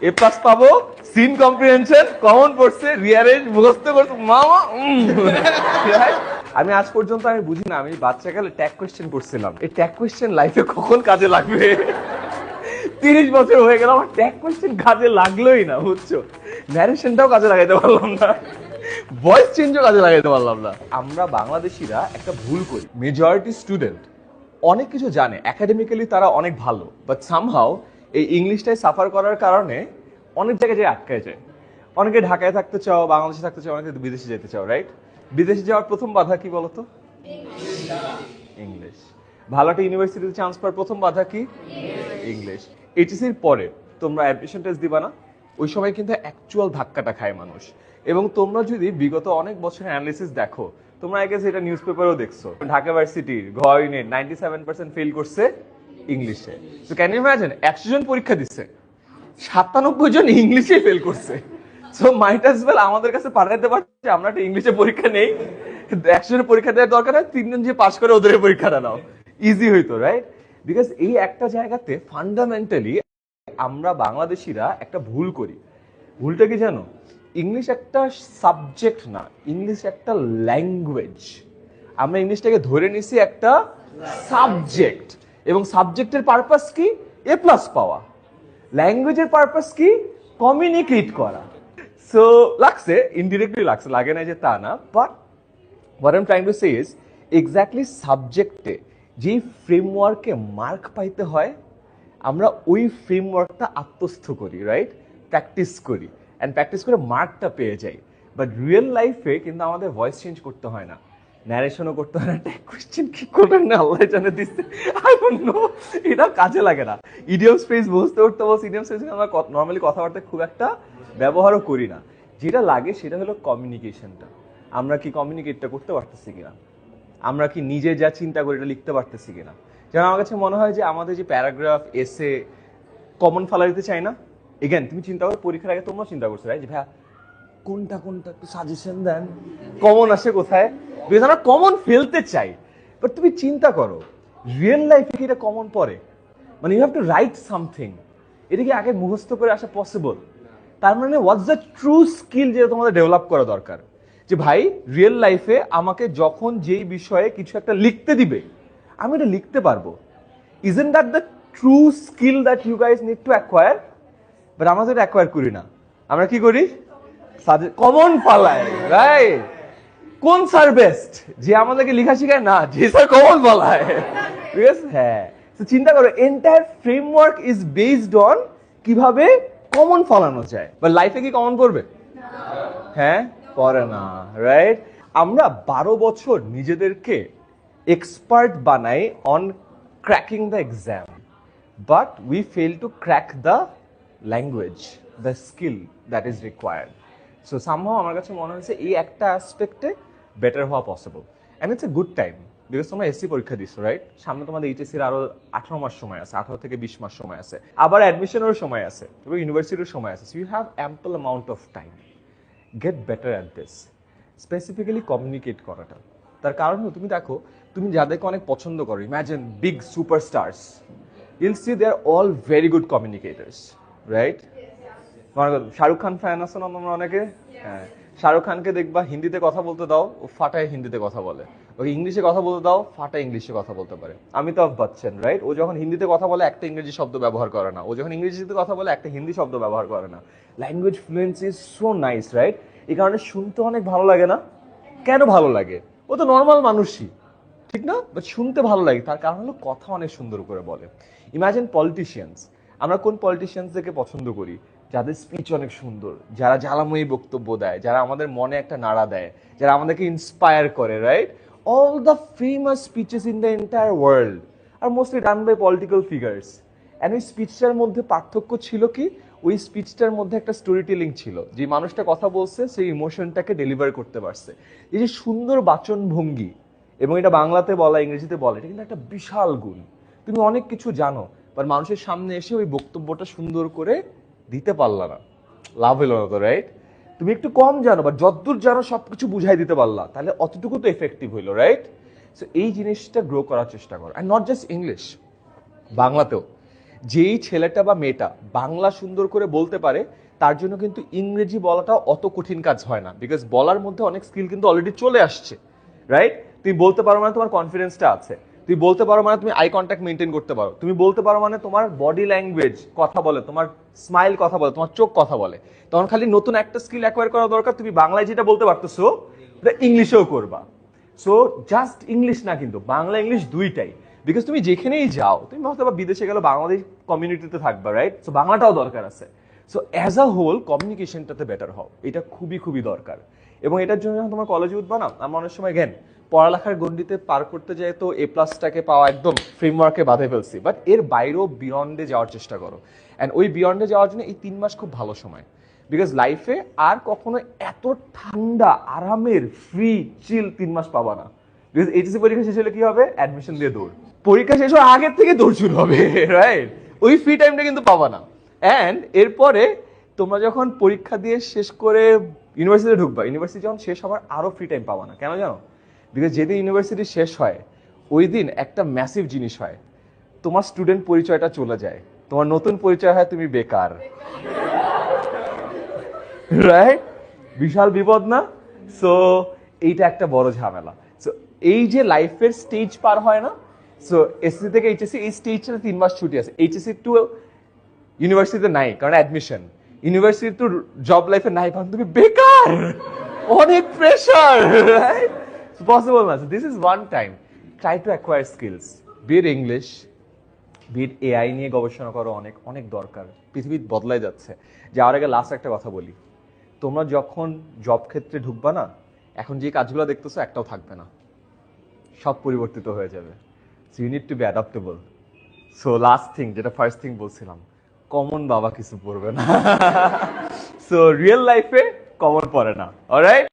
এ plus পাবো, scene comprehension common পড়ছে, rearrange মুখস্থ করছে মামা। আমি আজ পর্যন্ত আমি বুঝি না, আমি বাচ্চাকালে ট্যাগ কোয়েশ্চেন করছিলাম, এই ট্যাগ কোয়েশ্চেন লাইফে কখন কাজে লাগবে। 30 বছর হয়ে গেল, আমার ট্যাগ কোয়েশ্চেন কাজে লাগলোই না, বুঝছো? ন্যারেশনটাও কাজে লাগাইতে পারলাম না, ভয়েস চেঞ্জও কাজে লাগাইতে পারলাম না। আমরা বাংলাদেশিরা একটা ভুল করি, মেজরিটি স্টুডেন্ট অনেক কিছু জানে, একাডেমিক্যালি তারা অনেক ভালো, বাট সামহাও এই ইংলিশটাই সাফার করার কারণে অনেক জায়গায় যে আটকায় যায়। অনেকে ঢাকায় থাকতে চাও, বাংলাদেশে থাকতে চাও, অনেকে বিদেশে যেতে চাও, রাইট? বিদেশে যাওয়ার প্রথম বাধা কি বলতো? ইংলিশ। ভালো একটা ইউনিভার্সিটিতে চান্স পাওয়ার প্রথম বাধা কি? ইংলিশ। এইচএসসির পরে তোমরা অ্যাডমিশন টেস্ট দিবা না, ওই সময় কিন্তু অ্যাকচুয়াল ধাক্কাটা খায় মানুষ। এবং তোমরা যদি বিগত অনেক বছরের অ্যানালিসিস দেখো, তোমরা আগে যেটা নিউজ পেপারেও দেখছো, ঢাকা ভার্সিটির ঘ ইউনিট 97% ফেল করছে ইংলিশে। তো ক্যান ইউ ইমাজিন, 100 জন পরীক্ষা দিচ্ছে, 97 জন ইংলিশে ফেল করছে। সো মাইট অ্যাজ ওয়েল আমাদের কাছে পাঠাতে পারছে, আমরা একটা ইংলিশে পরীক্ষা নেই, 100 জনের পরীক্ষা দেওয়ার দরকার হয়, 3 জন যে পাস করে ওদের পরীক্ষাটা নাও, ইজি হইতো, রাইট? বিকজ এই একটা জায়গাতে ফান্ডামেন্টালি আমরা বাংলাদেশিরা একটা ভুল করি। ভুলটা কি জানো? ইংলিশ একটা সাবজেক্ট না, ইংলিশ একটা ল্যাঙ্গুয়েজ। আমরা ইংলিশটাকে ধরে নিছি একটা সাবজেক্ট, এবং সাবজেক্টের পারপাস কি? এ প্লাস পাওয়া। ল্যাঙ্গুয়েজের পারপাস কি? কমিউনিকেট করা। সো লাগছে, ইনডিরেক্টলি লাগছে, লাগে না যে তা না, but what I'm trying to say is exactly সাবজেক্টে যেই ফ্রেমওয়ার্কে মার্ক পাইতে হয়, আমরা ওই ফ্রেমওয়ার্কটা আত্মস্থ করি, রাইট? প্র্যাকটিস করি, অ্যান্ড প্র্যাকটিস করে মার্কটা পেয়ে যাই। বাট রিয়েল লাইফে কিন্তু আমাদের ভয়েস চেঞ্জ করতে হয় না, ন্যারেশনও করতে হয় না, ট্যাগ কোয়েশ্চেন কি করবেন না আল্লাহ জানে দিচ্ছে, আই ডোন্ট নো, এটা কাজে লাগে না। ইডিয়ম স্পেস বুঝতে উঠতে বলছি, ইডিয়ম স্পেস আমরা নর্মালি কথাবার্তা খুব একটা ব্যবহারও করি না। যেটা লাগে সেটা হলো কমিউনিকেশনটা। আমরা কি কমিউনিকেটটা করতে পারতেছি কিনা, আমরা কি নিজে যা চিন্তা করি এটা লিখতে পারতেছি কিনা। যেন আমার কাছে মনে হয় যে আমাদের যে প্যারাগ্রাফ, এসে কমন ফালা দিতে চাই না। এগেন তুমি চিন্তা করো, পরীক্ষার আগে তোমরা চিন্তা করছো, রাইট, যে ভাইয়া কোনটা কোনটা একটু সাজেশন দেন, কমন আসে কোথায়, বিকজ আমরা কমন ফেলতে চাই। বাট তুমি চিন্তা করো, রিয়েল লাইফে কি এটা কমন পড়ে? মানে you have to write something, এটা কি আগে মুখস্থ করে আসা পসিবল? তার মানে হোয়াটস দ্য ট্রু স্কিল যেটা তোমাদের ডেভেলপ করা দরকার, যে ভাই রিয়েল লাইফে আমাকে যখন যেই বিষয়ে কিছু একটা লিখতে দিবে, আমি এটা লিখতে পারবো। Isn't that the true skill that you guys need to acquire? But আমরা তো এটা অ্যাকোয়ার করি না, আমরা কি করি? কমন পালাই, রাইট? কোন স্যার বেস্ট, যে আমাদেরকে লেখা শিখায় না, যে স্যার কমন পালায়, ঠিক আছে? হ্যাঁ, তো চিন্তা করো, entire framework is based on কিভাবে কমন ফলানো যায়। বাট লাইফে কি কমন পড়বে? হ্যাঁ, পড়ে না, রাইট? আমরা 12 বছর নিজেদেরকে এক্সপার্ট বানাই on cracking the exam, but we fail to crack the language, the skill that is required. So somehow আমার কাছে মনে হয়েছে এই একটা অ্যাসপেক্টে বেটার হওয়া possible, and it's a good time, because তোমরা এসসি পরীক্ষা দিচ্ছ, রাইট? সামনে তোমাদের এইচএসসির আরো 18 মাস সময় আছে, 18 থেকে 20 মাস সময় আছে, আবার অ্যাডমিশনেরও সময় আছে, এবং ইউনিভার্সিটির সময় আছে। So you have ample amount of time. Get better at this, specifically communicate করাটা। তার কারণ তুমি দেখো, তুমি যাদেরকে অনেক পছন্দ করো, imagine big superstars, you'll see they are all very good communicators, right? Shahrukh Khan fan আছো না তোমরা অনেকে? হ্যাঁ, শাহরুখ খানকে দেখবা হিন্দিতে কথা বলতে দাও, ও ফাটায় হিন্দিতে কথা বলে। ওকে ইংলিশে কথা বলতে দাও, ফাটায় ইংলিশে কথা বলতে পারে। অমিতাভ বচ্চন, রাইট? ও যখন হিন্দিতে কথা বলে একটা ইংরেজি শব্দ ব্যবহার করে না, ও যখন ইংরেজিতে কথা বলে একটা হিন্দি শব্দ ব্যবহার করে না। Language fluency is so nice, right? এই কারণে শুনতে অনেক ভালো লাগে না? কেন ভালো লাগে? ও তো নর্মাল মানুষই, ঠিক না? বাট শুনতে ভালো লাগে, তার কারণ হলো কথা অনেক সুন্দর করে বলে। ইমাজিন পলিটিশিয়ানস, আমরা কোন পলিটিশিয়ানসদেরকে পছন্দ করি? যাদের স্পিচ অনেক সুন্দর, যারা জ্বালাময়ী বক্তব্য দেয়, যারা আমাদের মনে একটা নাড়া দেয়, যারা আমাদেরকে ইন্সপায়ার করে, right? All the famous speeches in the entire world are mostly done by political figures. And ওই স্পিচটার মধ্যে পার্থক্য ছিল কি? ওই স্পিচটার মধ্যে একটা স্টোরি টেলিং ছিল, যে মানুষটা কথা বলছে সেই ইমোশনটাকে ডেলিভার করতে পারছে। এই যে সুন্দর বাচন ভঙ্গি, এবং এটা বাংলাতে বলা, ইংরেজিতে বলা, এটা কিন্তু একটা বিশাল গুণ। তুমি অনেক কিছু জানো, বাট মানুষের সামনে এসে ওই বক্তব্যটা সুন্দর করে দিতে পারলা না, লাভ হলো না তো, রাইট? তুমি একটু কম জানো, বা যতদূর জানো সবকিছু বুঝাই দিতে পারলা, তাহলে অতটুকু তো এফেক্টিভ হইলো, রাইট? সো এই জিনিসটা গ্রো করার চেষ্টা করো, অ্যান্ড নট জাস্ট ইংলিশ, বাংলাতেও। যেই ছেলেটা বা মেয়েটা বাংলা সুন্দর করে বলতে পারে তার জন্য কিন্তু ইংরেজি বলাটা অত কঠিন কাজ হয় না, বিকজ বলার মধ্যে অনেক স্কিল কিন্তু অলরেডি চলে আসছে, রাইট? তুমি বলতে পারো মানে তোমার কনফিডেন্সটা আছে, তুমি বলতে পারো মানে তুমি আই কন্ট্যাক্ট মেনটেন করতে পারো, তুমি বলতে পারো মানে তোমার বডি ল্যাঙ্গুয়েজ কথা বলে, তোমার স্মাইল কথা বলে, তোমার চোখ কথা বলে। তখন খালি নতুন একটা স্কিল অ্যাকোয়ার করা দরকার, তুমি বাংলায় যেটা বলতে পারতেছো ইংলিশেও করবা। সো জাস্ট ইংলিশ না, কিন্তু বাংলা ইংলিশ দুইটাই, বিকজ তুমি যেখানেই যাও, তুমি হয়তো বা বিদেশে গেলে বাংলাদেশ কমিউনিটিতে থাকবা, রাইট? সো বাংলাটাও দরকার আছে। সো অ্যাজ আ হোল কমিউনিকেশনটাতে বেটার হও, এটা খুবই খুবই দরকার। এবং এটার জন্য যখন তোমার কলেজে উঠবা না, আমরা অনেক সময় জ্ঞান পড়ালেখার গণ্ডিতে পার করতে যাই তো এ প্লাসটাকে পাওয়া একদম ফ্রেমওয়ার্কে বাঁধে ফেলছি, বাট এর বাইরেও বিয়ন্ডে যাওয়ার চেষ্টা করো। অ্যান্ড ওই বিয়ন্ডে যাওয়ার জন্য এই 3 মাস খুব ভালো সময়, বিকজ লাইফে আর কখনো এত ঠান্ডা আরামের ফ্রি চিল 3 মাস পাবা না। বিকজ এইচএসসি পরীক্ষা শেষ হলে কি হবে? অ্যাডমিশন দিয়ে দৌড়, পরীক্ষা শেষ হওয়ার আগের থেকে দৌড় শুরু হবে, রাইট? ওই ফ্রি টাইমটা কিন্তু পাবা না। অ্যান্ড এরপরে তোমরা যখন পরীক্ষা দিয়ে শেষ করে ইউনিভার্সিটিতে ঢুকবা, ইউনিভার্সিটি যখন শেষ হবার আরো ফ্রি টাইম পাবা না। কেন জানো? বিকজ যেদিন ইউনিভার্সিটি শেষ হয় ওই দিন একটা ম্যাসিভ জিনিস হয়, তোমার স্টুডেন্ট পরিচয়টা চলে যায়, তোমার নতুন পরিচয় হয় তুমি বেকার, রাইট? বিশাল বিপদ না? সো এইটা একটা বড় ঝামেলা। সো এই যে লাইফের স্টেজ পার হয় না, সো এসএসসি থেকে এইচএসসি এই স্টেজটা 3 মাস ছুটি আছে। এইচএসসি টু ইউনিভার্সিটিতে নাই কারণ অ্যাডমিশন, ইউনিভার্সিটি টু জব লাইফে নাই কারণ তুমি বেকার, অনেক প্রেশার, রাইট? পসিবল না। This is one time try to acquire skills, be it English, be it AI নিয়ে গবেষণা করো, অনেক অনেক দরকার, পৃথিবী বদলাই যাচ্ছে। যাওয়ার আগে লাস্ট একটা কথা বলি, তোমরা যখন জব ক্ষেত্রে ঢুকবা না, এখন যে কাজগুলো দেখতেছো একটাও থাকবে না, সব পরিবর্তিত হয়ে যাবে। So you need to be adaptable. So last thing, যেটা ফার্স্ট থিং বলছিলাম, কমন বাবা কিছু পড়বে না। সো রিয়েল লাইফে কমন পড়ে না, অলরাইট?